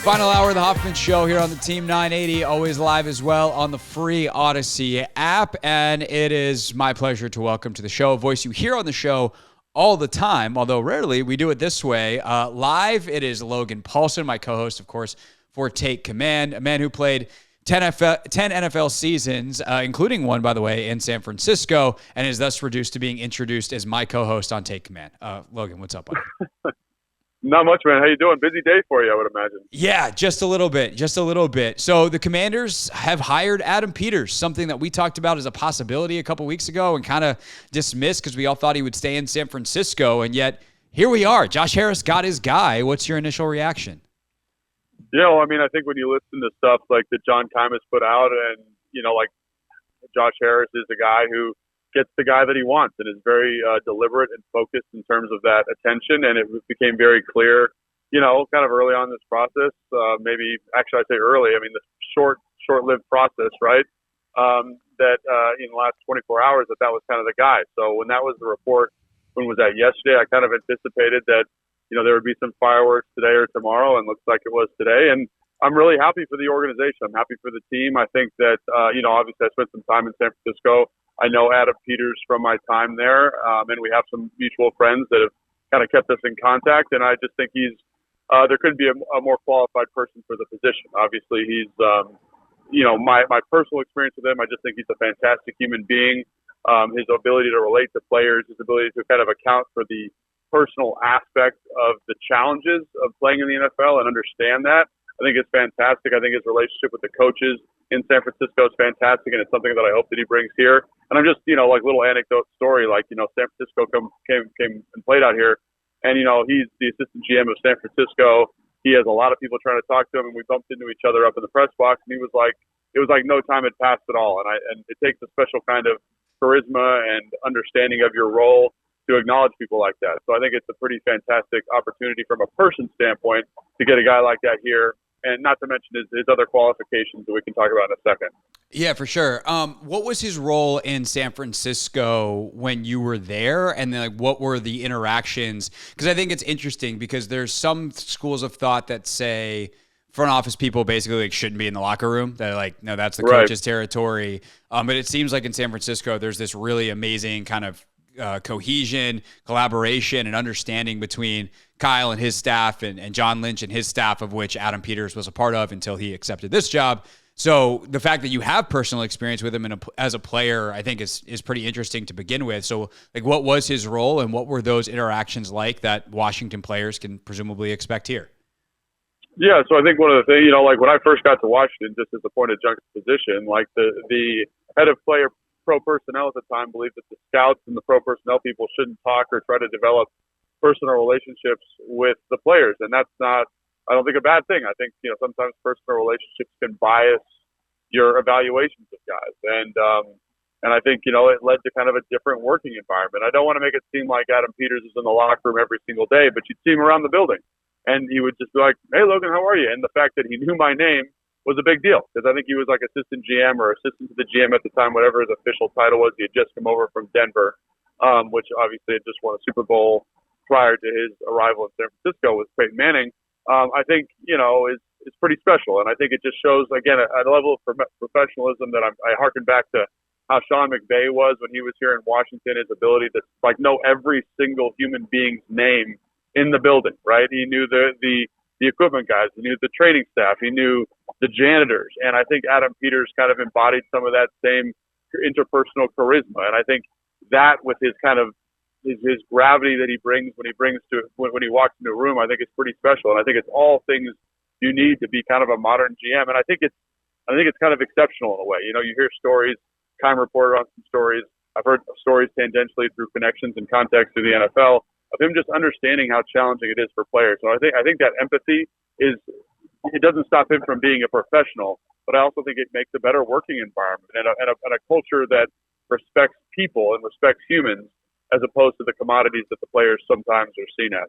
Final hour of the Hoffman Show here on the Team 980, always live as well on the free Odyssey app. And it is my pleasure to welcome to the show a voice you hear on the show all the time, although rarely we do it this way. Live, it is Logan Paulsen, my co-host, of course, for Take Command, a man who played 10 NFL seasons, including one, by the way, in San Francisco, and is thus reduced to being introduced as my co-host on Take Command. Logan, what's up, buddy? Not much, man. How you doing? Busy day for you, I would imagine. Yeah, just a little bit. So the Commanders have hired Adam Peters, something that we talked about as a possibility a couple weeks ago and kind of dismissed because we all thought he would stay in San Francisco, and yet here we are. Josh Harris got his guy. What's your initial reaction? Yeah, well, I mean, I think when you listen to stuff like that John Kime has put out and, like Josh Harris is the guy who gets the guy that he wants and is very deliberate and focused in terms of that attention. And it became very clear, kind of early on in this process, maybe actually I'd say early, I mean, the short-lived process, right? That in the last 24 hours that was kind of the guy. So when that was the report, when was that, yesterday, I kind of anticipated that, there would be some fireworks today or tomorrow, and looks like it was today. And I'm really happy for the organization. I'm happy for the team. I think that, obviously I spent some time in San Francisco. I know Adam Peters from my time there, and we have some mutual friends that have kind of kept us in contact. And I just think there couldn't be a more qualified person for the position. Obviously, he's, my personal experience with him, I just think he's a fantastic human being. His ability to relate to players, his ability to kind of account for the personal aspect of the challenges of playing in the NFL and understand that, I think it's fantastic. I think his relationship with the coaches in San Francisco is fantastic, and it's something that I hope that he brings here. And I'm just, like little anecdote story, like, San Francisco came and played out here, and, he's the assistant GM of San Francisco. He has a lot of people trying to talk to him, and we bumped into each other up in the press box, and he was like, it was like no time had passed at all. And it takes a special kind of charisma and understanding of your role to acknowledge people like that. So I think it's a pretty fantastic opportunity from a person standpoint to get a guy like that here, and not to mention his other qualifications that we can talk about in a second. Yeah, for sure. What was his role in San Francisco when you were there? And then what were the interactions? Because I think it's interesting because there's some schools of thought that say front office people basically shouldn't be in the locker room. They're like, no, that's the coach's territory. But it seems like in San Francisco, there's this really amazing kind of cohesion, collaboration, and understanding between Kyle and his staff and John Lynch and his staff, of which Adam Peters was a part of until he accepted this job. So the fact that you have personal experience with him as a player, I think is pretty interesting to begin with. So like, what was his role and what were those interactions like that Washington players can presumably expect here? Yeah, so I think one of the things, like when I first got to Washington, just as a point of juxtaposition, like the head of player pro personnel at the time believed that the scouts and the pro personnel people shouldn't talk or try to develop personal relationships with the players. And that's not, I don't think, a bad thing. I think, sometimes personal relationships can bias your evaluations of guys. And I think, it led to kind of a different working environment. I don't want to make it seem like Adam Peters is in the locker room every single day, but you'd see him around the building and he would just be like, hey, Logan, how are you? And the fact that he knew my name was a big deal because I think he was like assistant GM or assistant to the GM at the time, whatever his official title was. He had just come over from Denver, which obviously had just won a Super Bowl prior to his arrival in San Francisco with Peyton Manning. I think, is pretty special. And I think it just shows, again, a level of professionalism that I harken back to how Sean McVay was when he was here in Washington, his ability to know every single human being's name in the building, right? He knew the equipment guys, he knew the training staff, he knew the janitors. And I think Adam Peters kind of embodied some of that same interpersonal charisma. And I think that with his kind of his gravity that he brings when he walks into a room, I think it's pretty special. And I think it's all things you need to be kind of a modern GM. And I think it's kind of exceptional in a way. You hear stories, Kime reported on some stories. I've heard stories tangentially through connections and context to the NFL of him just understanding how challenging it is for players. So I think that empathy it doesn't stop him from being a professional, but I also think it makes a better working environment and a culture that respects people and respects humans as opposed to the commodities that the players sometimes are seen as.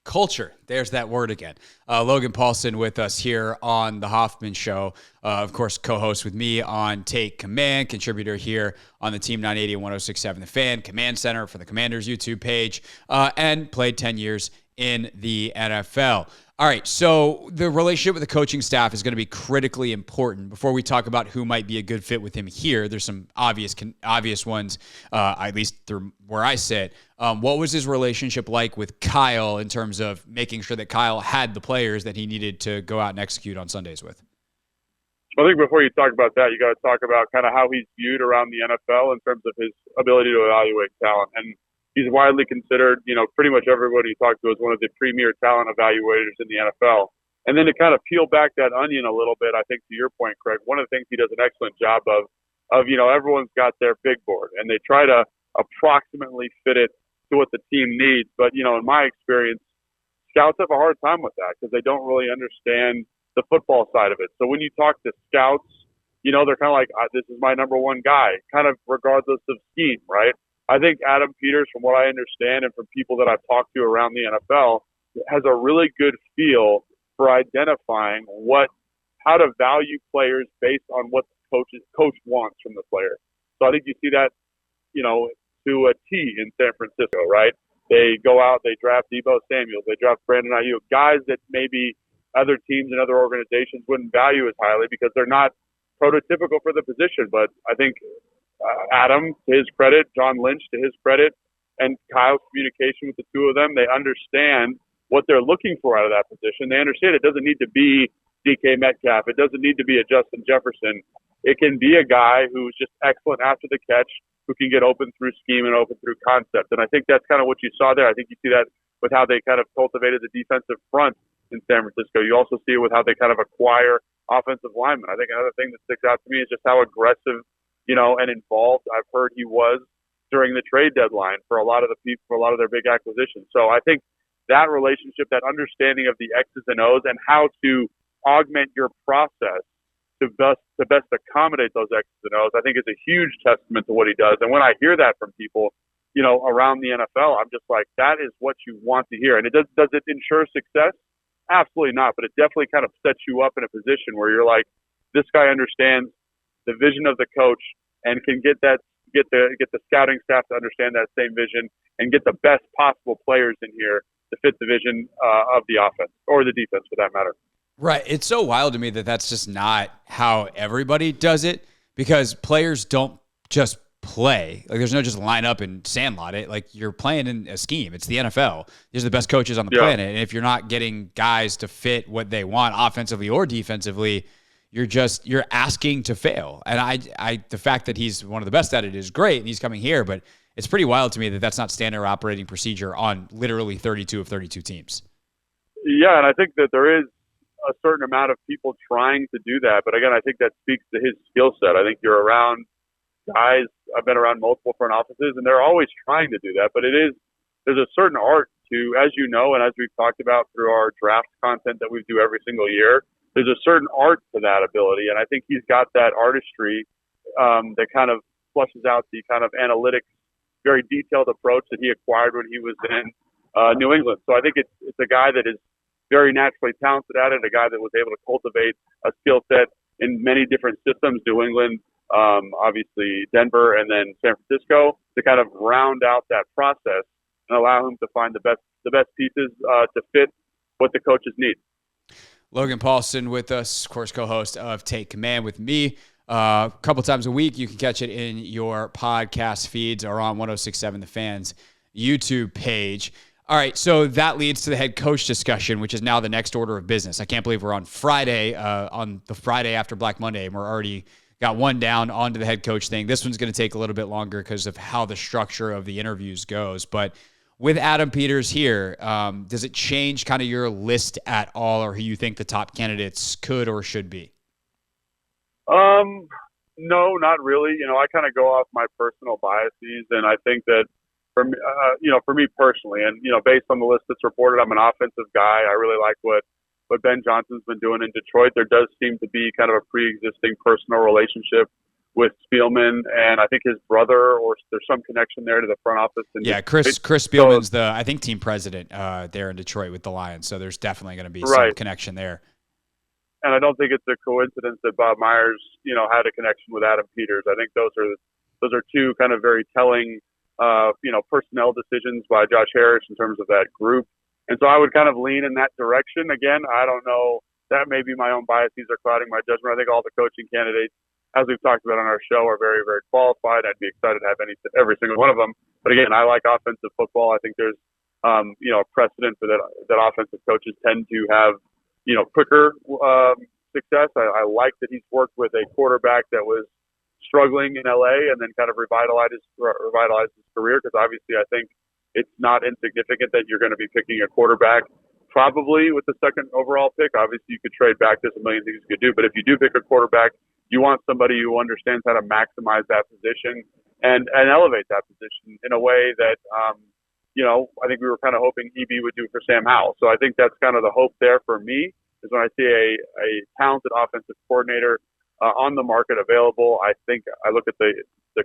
Culture. There's that word again. Logan Paulsen with us here on The Hoffman Show. Of course, co-host with me on Take Command, contributor here on the Team 980 and 106.7 The Fan, Command Center for the Commanders YouTube page, and played 10 years in the NFL. All right, so the relationship with the coaching staff is going to be critically important. Before we talk about who might be a good fit with him here, there's some obvious ones, at least through where I sit. What was his relationship like with Kyle in terms of making sure that Kyle had the players that he needed to go out and execute on Sundays with? I think before you talk about that, you got to talk about kind of how he's viewed around the NFL in terms of his ability to evaluate talent. And he's widely considered, pretty much everybody you talk to is one of the premier talent evaluators in the NFL. And then to kind of peel back that onion a little bit, I think to your point, Craig, one of the things he does an excellent job of, everyone's got their big board and they try to approximately fit it to what the team needs. But, in my experience, scouts have a hard time with that because they don't really understand the football side of it. So when you talk to scouts, they're kind of like, this is my number one guy, kind of regardless of scheme, right? I think Adam Peters, from what I understand and from people that I've talked to around the NFL, has a really good feel for identifying how to value players based on what the coach wants from the player. So I think you see that, to a T in San Francisco, right? They go out, they draft Deebo Samuel, they draft Brandon Ayuk, guys that maybe other teams and other organizations wouldn't value as highly because they're not prototypical for the position. But I think Adam, to his credit, John Lynch, to his credit, and Kyle's communication with the two of them, they understand what they're looking for out of that position. They understand it doesn't need to be DK Metcalf. It doesn't need to be a Justin Jefferson. It can be a guy who's just excellent after the catch, who can get open through scheme and open through concept. And I think that's kind of what you saw there. I think you see that with how they kind of cultivated the defensive front in San Francisco. You also see it with how they kind of acquire offensive linemen. I think another thing that sticks out to me is just how aggressive, and involved I've heard he was during the trade deadline for a lot of the people, for a lot of their big acquisitions. So I think that relationship, that understanding of the X's and O's and how to augment your process to best accommodate those X's and O's, I think is a huge testament to what he does. And when I hear that from people, around the NFL, I'm just like, that is what you want to hear. And does it ensure success? Absolutely not. But it definitely kind of sets you up in a position where you're like, this guy understands the vision of the coach and can get the scouting staff to understand that same vision and get the best possible players in here to fit the vision of the offense or the defense for that matter. Right. It's so wild to me that that's just not how everybody does it, because players don't just play. Like, there's no just line up and sandlot it. Like, you're playing in a scheme. It's the NFL. These are the best coaches on the planet. And if you're not getting guys to fit what they want offensively or defensively, you're asking to fail. And I the fact that he's one of the best at it is great, and he's coming here, but it's pretty wild to me that that's not standard operating procedure on literally 32 of 32 teams. Yeah, and I think that there is a certain amount of people trying to do that. But again, I think that speaks to his skill set. I think you're around guys, I've been around multiple front offices, and they're always trying to do that. But there's a certain art to, as you know, and as we've talked about through our draft content that we do every single year, there's a certain art to that ability. And I think he's got that artistry that kind of flushes out the kind of analytics, very detailed approach that he acquired when he was in New England. So I think it's a guy that is very naturally talented at it, a guy that was able to cultivate a skill set in many different systems, New England, obviously Denver, and then San Francisco, to kind of round out that process and allow him to find the best pieces to fit what the coaches need. Logan Paulsen with us, of course, co-host of Take Command with me. A couple times a week, you can catch it in your podcast feeds or on 106.7 The Fans YouTube page. All right, so that leads to the head coach discussion, which is now the next order of business. I can't believe we're on Friday, on the Friday after Black Monday, and we're already got one down onto the head coach thing. This one's going to take a little bit longer because of how the structure of the interviews goes. But with Adam Peters here, does it change kind of your list at all, or who you think the top candidates could or should be? No, not really. I kind of go off my personal biases, and I think that for me personally, and based on the list that's reported, I'm an offensive guy. I really like what Ben Johnson's been doing in Detroit. There does seem to be kind of a pre-existing personal relationship with Spielman, and I think his brother, or there's some connection there to the front office. Yeah, Chris Spielman's I think team president there in Detroit with the Lions. So there's definitely going to be some connection there. And I don't think it's a coincidence that Bob Myers, had a connection with Adam Peters. I think those are two kind of very telling, personnel decisions by Josh Harris in terms of that group. And so I would kind of lean in that direction. Again, I don't know. That may be my own biases are clouding my judgment. I think all the coaching candidates, as we've talked about on our show, are very, very qualified. I'd be excited to have every single one of them. But again, I like offensive football. I think there's, a precedent for that offensive coaches tend to have, quicker success. I like that he's worked with a quarterback that was struggling in LA and then kind of revitalized his career, because obviously I think it's not insignificant that you're going to be picking a quarterback probably with the second overall pick. Obviously you could trade back. There's a million things you could do, but if you do pick a quarterback, you want somebody who understands how to maximize that position and elevate that position in a way that, I think we were kind of hoping EB would do for Sam Howell. So I think that's kind of the hope there for me, is when I see a talented offensive coordinator on the market available. I think I look at the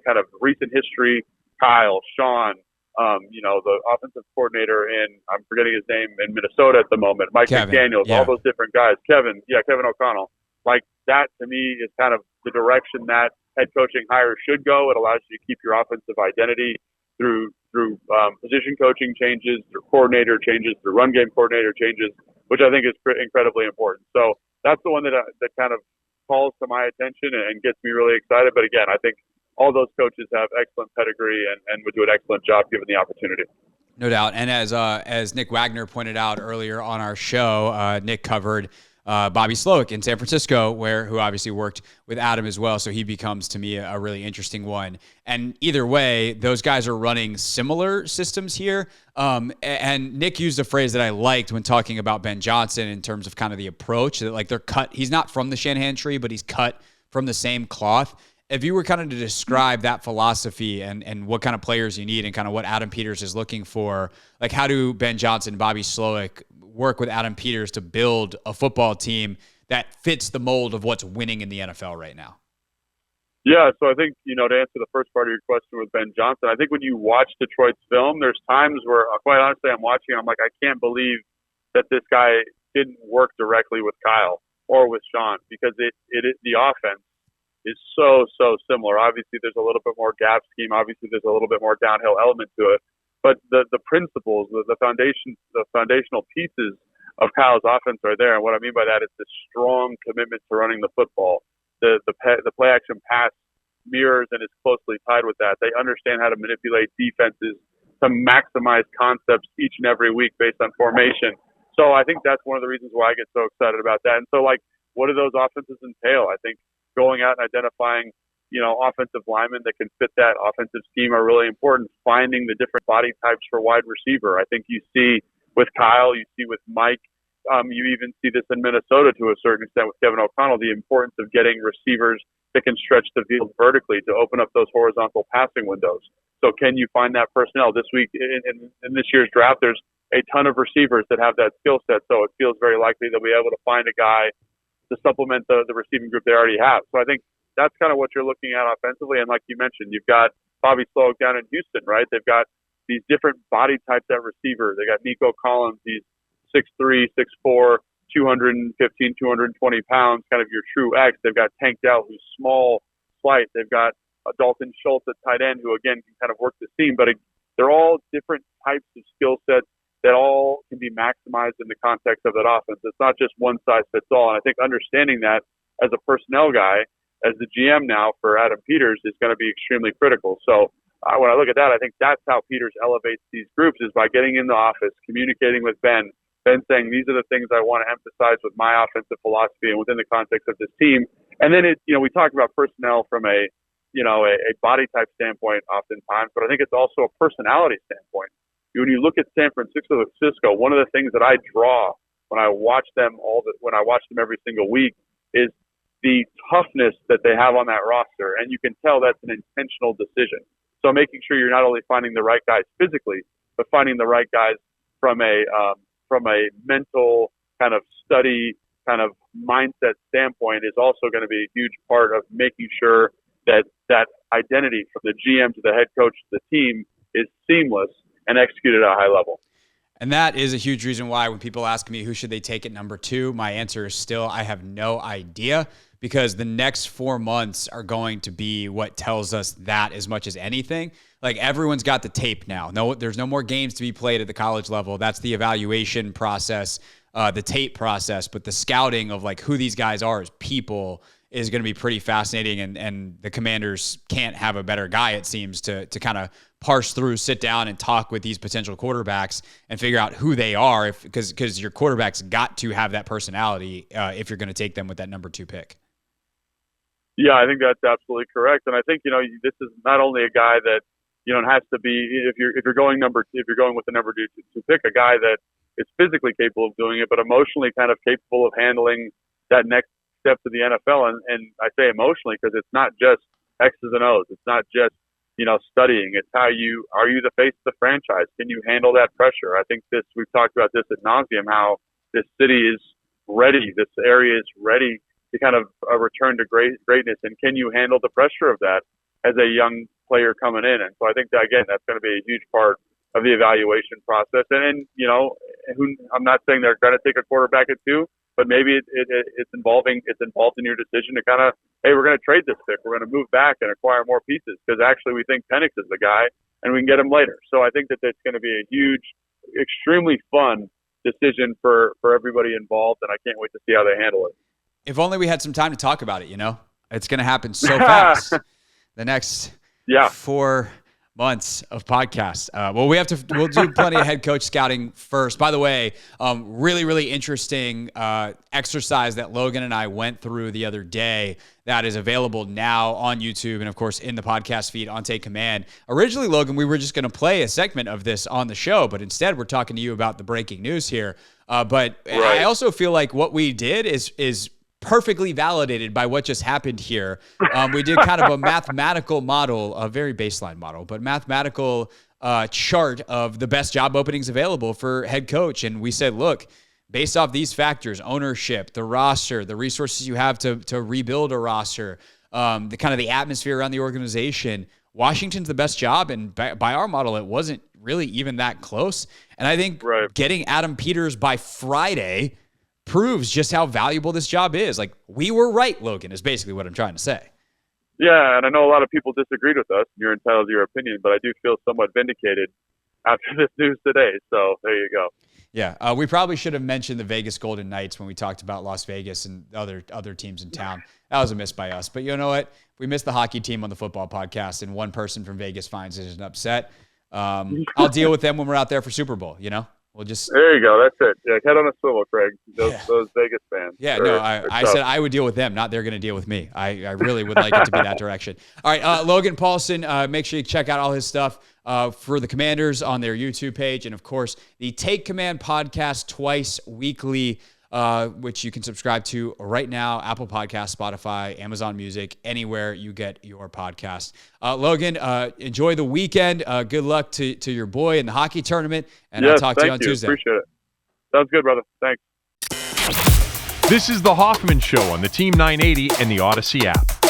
kind of recent history, Kyle, Sean, the offensive coordinator I'm forgetting his name in Minnesota at the moment, Mike McDaniels, all those different guys, Kevin O'Connell. Like that to me is kind of the direction that head coaching hire should go. It allows you to keep your offensive identity through position coaching changes, through coordinator changes, through run game coordinator changes, which I think is incredibly important. So that's the one that kind of calls to my attention and gets me really excited. But again, I think all those coaches have excellent pedigree and would do an excellent job given the opportunity. No doubt. And as Nick Wagner pointed out earlier on our show, Nick covered Bobby Slowick in San Francisco, who obviously worked with Adam as well. So he becomes, to me, a really interesting one. And either way, those guys are running similar systems here. And Nick used a phrase that I liked when talking about Ben Johnson in terms of kind of the approach that, like, they're cut. He's not from the Shanahan tree, but he's cut from the same cloth. If you were kind of to describe that philosophy and what kind of players you need and kind of what Adam Peters is looking for, like, how do Ben Johnson, Bobby Slowick work with Adam Peters to build a football team that fits the mold of what's winning in the NFL right now? Yeah, so I think, to answer the first part of your question with Ben Johnson, I think when you watch Detroit's film, there's times where, quite honestly, I'm watching, I'm like, I can't believe that this guy didn't work directly with Kyle or with Sean, because the offense is so similar. Obviously, there's a little bit more gap scheme. Obviously, there's a little bit more downhill element to it. But the principles, the foundational pieces of Kyle's offense are there. And what I mean by that is the strong commitment to running the football. The play action pass mirrors and is closely tied with that. They understand how to manipulate defenses to maximize concepts each and every week based on formation. So I think that's one of the reasons why I get so excited about that. And so, like, what do those offenses entail? I think going out and identifying offensive linemen that can fit that offensive scheme are really important. Finding the different body types for wide receiver. I think you see with Kyle, you see with Mike, you even see this in Minnesota to a certain extent with Kevin O'Connell, the importance of getting receivers that can stretch the field vertically to open up those horizontal passing windows. So can you find that personnel? This week, in this year's draft, there's a ton of receivers that have that skill set. So it feels very likely that we'll be able to find a guy to supplement the receiving group they already have. So I think that's kind of what you're looking at offensively. And like you mentioned, you've got Bobby Slowick down in Houston, right? They've got these different body types at receiver. They got Nico Collins, he's 6'3", 6'4", 215, 220 pounds, kind of your true X. They've got Tank Dell, who's small, slight. They've got Dalton Schultz at tight end, who, again, can kind of work the seam. But they're all different types of skill sets that all can be maximized in the context of that offense. It's not just one size fits all. And I think understanding that as a personnel guy, as the GM now for Adam Peters, is going to be extremely critical. So when I look at that, I think that's how Peters elevates these groups, is by getting in the office, communicating with Ben saying, these are the things I want to emphasize with my offensive philosophy and within the context of this team. And then we talk about personnel from a body type standpoint oftentimes, but I think it's also a personality standpoint. When you look at San Francisco, one of the things that I draw when I watch them every single week is the toughness that they have on that roster, and you can tell that's an intentional decision. So making sure you're not only finding the right guys physically, but finding the right guys from a mental kind of study, kind of mindset standpoint is also going to be a huge part of making sure that identity from the GM to the head coach to the team is seamless and executed at a high level. And that is a huge reason why when people ask me who should they take at number 2, my answer is still I have no idea, because the next 4 months are going to be what tells us that as much as anything. like everyone's got the tape now. No, there's no more games to be played at the college level. That's the evaluation process, the tape process, but the scouting of like who these guys are as people is going to be pretty fascinating. And the Commanders can't have a better guy, it seems, to kind of parse through, sit down and talk with these potential quarterbacks and figure out who they are, because your quarterback's got to have that personality if you're going to take them with that number 2 pick. Yeah, I think that's absolutely correct. And I think, this is not only a guy that, it has to be, if you're going with the number 2 pick, a guy that is physically capable of doing it, but emotionally kind of capable of handling that next step to the NFL. And I say emotionally because it's not just X's and O's. It's not just, studying. It's are you the face of the franchise? Can you handle that pressure? I think we've talked about this ad nauseum, how this city is ready. This area is ready to kind of return to greatness. And can you handle the pressure of that as a young player coming in? And so I think that, again, that's going to be a huge part of the evaluation process. And I'm not saying they're going to take a quarterback at 2, but maybe it's involved in your decision to kind of, hey, we're going to trade this pick. We're going to move back and acquire more pieces because actually we think Penix is the guy and we can get him later. So I think that it's going to be a huge, extremely fun decision for everybody involved, and I can't wait to see how they handle it. If only we had some time to talk about it, It's going to happen so fast. The next 4 months of podcasts. We'll do plenty of head coach scouting first. By the way, really, really interesting exercise that Logan and I went through the other day that is available now on YouTube and, of course, in the podcast feed on Take Command. Originally, Logan, we were just going to play a segment of this on the show, but instead we're talking to you about the breaking news here. But right. I also feel like what we did is perfectly validated by what just happened here. We did kind of a mathematical model, a very baseline model, but mathematical chart of the best job openings available for head coach. And we said, look, based off these factors, ownership, the roster, the resources you have to rebuild a roster, the kind of the atmosphere around the organization, Washington's the best job. And by our model, it wasn't really even that close. And I think getting Adam Peters by Friday proves just how valuable this job is. Like, we were right, Logan, is basically what I'm trying to say. Yeah, and I know a lot of people disagreed with us. You're entitled to your opinion, but I do feel somewhat vindicated after this news today. So there you go. Yeah, we probably should have mentioned the Vegas Golden Knights when we talked about Las Vegas and other teams in town. That was a miss by us. But you know what? We missed the hockey team on the football podcast, and one person from Vegas finds it an upset. I'll deal with them when we're out there for Super Bowl, We'll just there you go. That's it. Yeah, head on a swivel, Craig. Those Vegas fans. Yeah, no, I said I would deal with them, not they're going to deal with me. I really would like it to be that direction. All right, Logan Paulsen, make sure you check out all his stuff for the Commanders on their YouTube page, and of course the Take Command podcast twice weekly, which you can subscribe to right now: Apple Podcasts, Spotify, Amazon Music, anywhere you get your podcast. Logan, enjoy the weekend. Good luck to your boy in the hockey tournament, and I'll talk to you on Tuesday. Appreciate it. Sounds good, brother. Thanks. This is the Hoffman Show on the Team 980 and the Odyssey app.